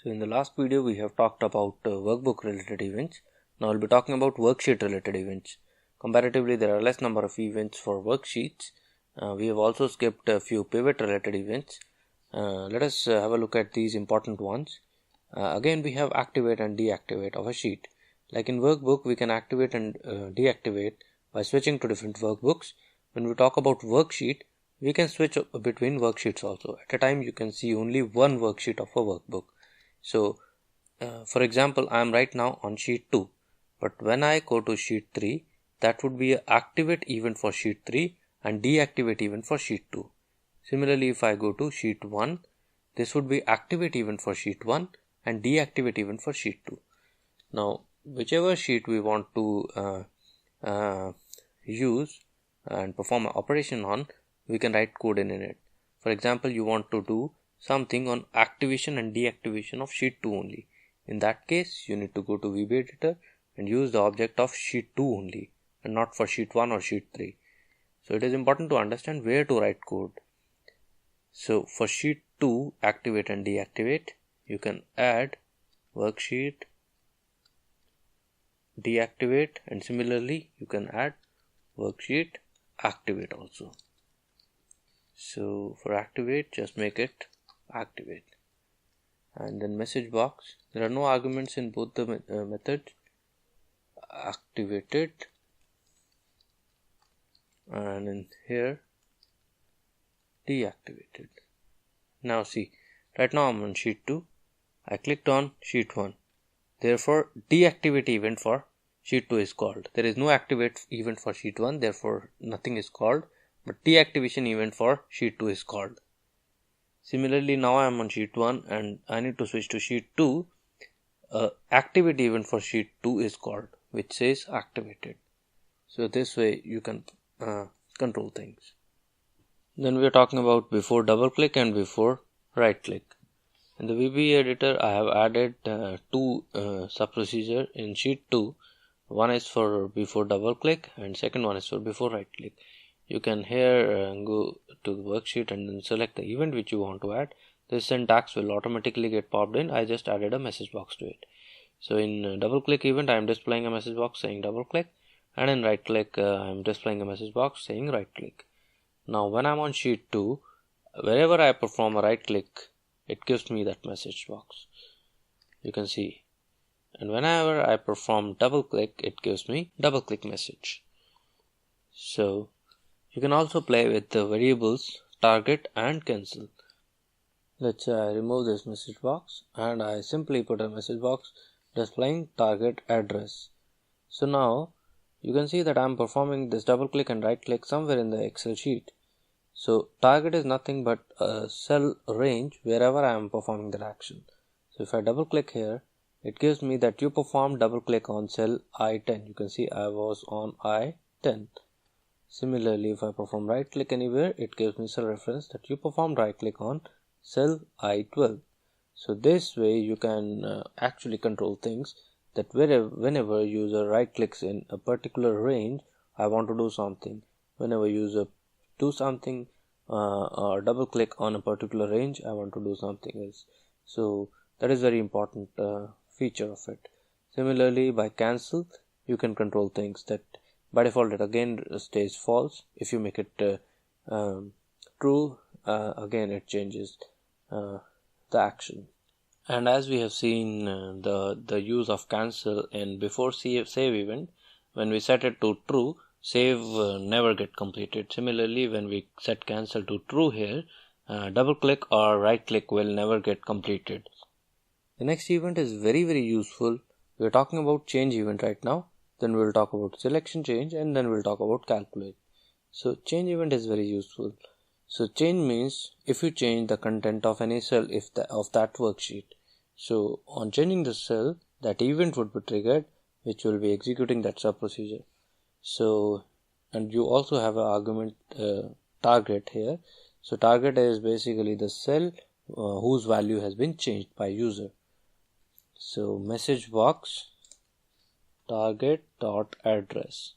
So in the last video we have talked about workbook related events. Now we'll be talking about worksheet related events. Comparatively there are less number of events for worksheets. We have also skipped a few pivot related events. Let us have a look at these important ones. Again we have activate and deactivate of a sheet. Like in workbook we can activate and deactivate by switching to different workbooks. When we talk about worksheet, we can switch between worksheets also. At a time you can see only one worksheet of a workbook. So for example, I am right now on sheet 2, but when I go to sheet 3, that would be an activate event for sheet 3 and deactivate event for sheet 2. Similarly, if I go to sheet 1, this would be activate event for sheet 1 and deactivate event for sheet 2. Now, whichever sheet we want to use and perform an operation on, we can write code in it. For example, you want to do something on activation and deactivation of sheet 2 only. In that case, you need to go to VB editor and use the object of sheet 2 only and not for sheet 1 or sheet 3. So it is important to understand where to write code. So for sheet 2, activate and deactivate, you can add worksheet deactivate, and similarly you can add worksheet activate also. So for activate, just make it activate. And then message box, there are no arguments in both the methods. Activated, and in here deactivated. Now see, right now I'm on sheet 2. I clicked on sheet 1. Therefore deactivate event for sheet 2 is called. There is no activate event for sheet 1, therefore nothing is called, but deactivation event for sheet 2 is called. Similarly, now I am on sheet 1 and I need to switch to sheet 2. Activate event for sheet 2 is called, which says activated. So this way you can control things. Then we are talking about before double click and before right click. In the VB editor, I have added two sub procedure in sheet 2. One is for before double click and second one is for before right click. You can here go to the worksheet and then select the event which you want to add. This syntax will automatically get popped in. I just added a message box to it. So in double click event, I am displaying a message box saying double click, and in right click I am displaying a message box saying right click. Now when I am on sheet 2, wherever I perform a right click, it gives me that message box. You can see. And whenever I perform double click, it gives me double click message. So you can also play with the variables target and cancel. Let's say I remove this message box and I simply put a message box displaying target address. So now you can see that I am performing this double click and right click somewhere in the Excel sheet. So target is nothing but a cell range wherever I am performing that action. So if I double click here, it gives me that you performed double click on cell I10. You can see I was on I10. Similarly, if I perform right click anywhere, it gives me cell reference that you performed right click on cell I12. So this way you can actually control things, that whenever user right clicks in a particular range, I want to do something. Whenever user do something or double click on a particular range, I want to do something else. So that is very important feature of it. Similarly, by cancel, you can control things that by default it again stays false. If you make it true, again it changes the action. And as we have seen the use of cancel in before save event, when we set it to true, save never get completed. Similarly, when we set cancel to true here, double click or right click will never get completed. The next event is very useful. We are talking about change event right now. Then we will talk about selection change, and then we will talk about calculate. So change event is very useful. So change means if you change the content of any cell of that worksheet. So on changing the cell, that event would be triggered, which will be executing that sub procedure. So, and you also have an argument target here. So target is basically the cell whose value has been changed by user. So message box target dot address.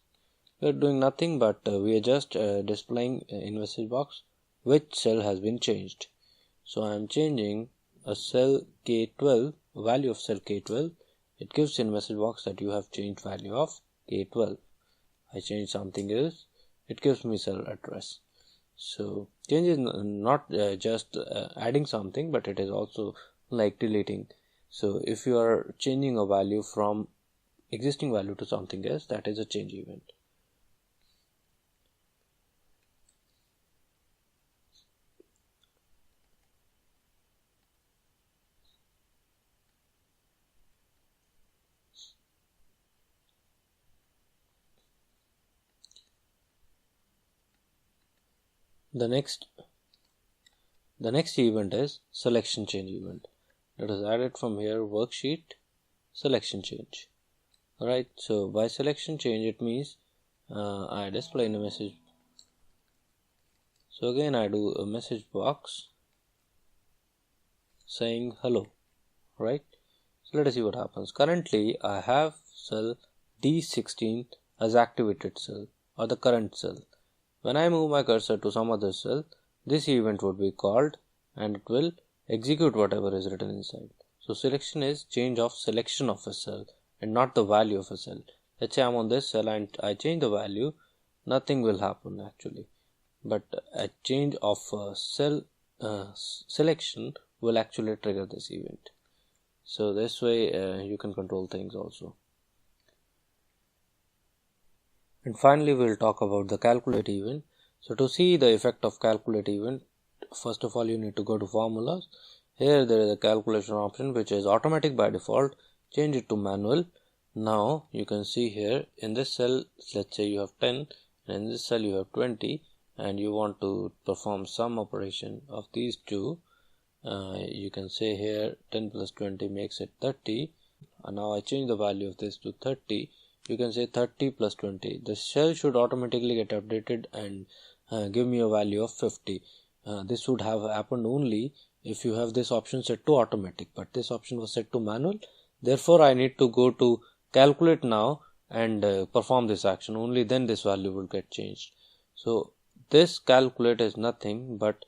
We are doing nothing but we are just displaying in message box which cell has been changed. So I am changing a cell K12, value of cell K12, it gives in message box that you have changed value of K12. I change something else, it gives me cell address. So change is not just adding something, but it is also like deleting. So if you are changing a value from existing value to something else, that is a change event. The next event is selection change event. Let us add it from here, worksheet, selection change. Alright, so by selection change it means I display in a message. So again I do a message box saying hello, right? So let us see what happens. Currently I have cell D16 as activated cell or the current cell. When I move my cursor to some other cell, this event would be called and it will execute whatever is written inside. So selection is change of selection of a cell and not the value of a cell. Let's say I'm on this cell and I change the value, nothing will happen actually. But a change of cell selection will actually trigger this event. So this way you can control things also. And finally we'll talk about the calculate event. So to see the effect of calculate event, first of all you need to go to formulas. Here there is a calculation option which is automatic by default. Change it to manual. Now you can see here in this cell, let's say you have 10 and in this cell you have 20 and you want to perform some operation of these two. You can say here 10 plus 20 makes it 30. And now I change the value of this to 30. You can say 30 plus 20. The cell should automatically get updated and give me a value of 50. This would have happened only if you have this option set to automatic, but this option was set to manual. Therefore I need to go to calculate now and perform this action. Only then this value will get changed. So this calculate is nothing but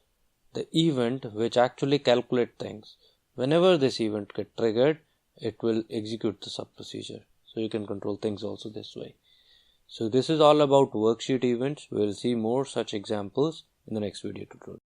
the event which actually calculate things. Whenever this event get triggered, it will execute the sub procedure. So you can control things also this way. So this is all about worksheet events. We will see more such examples in the next video tutorial.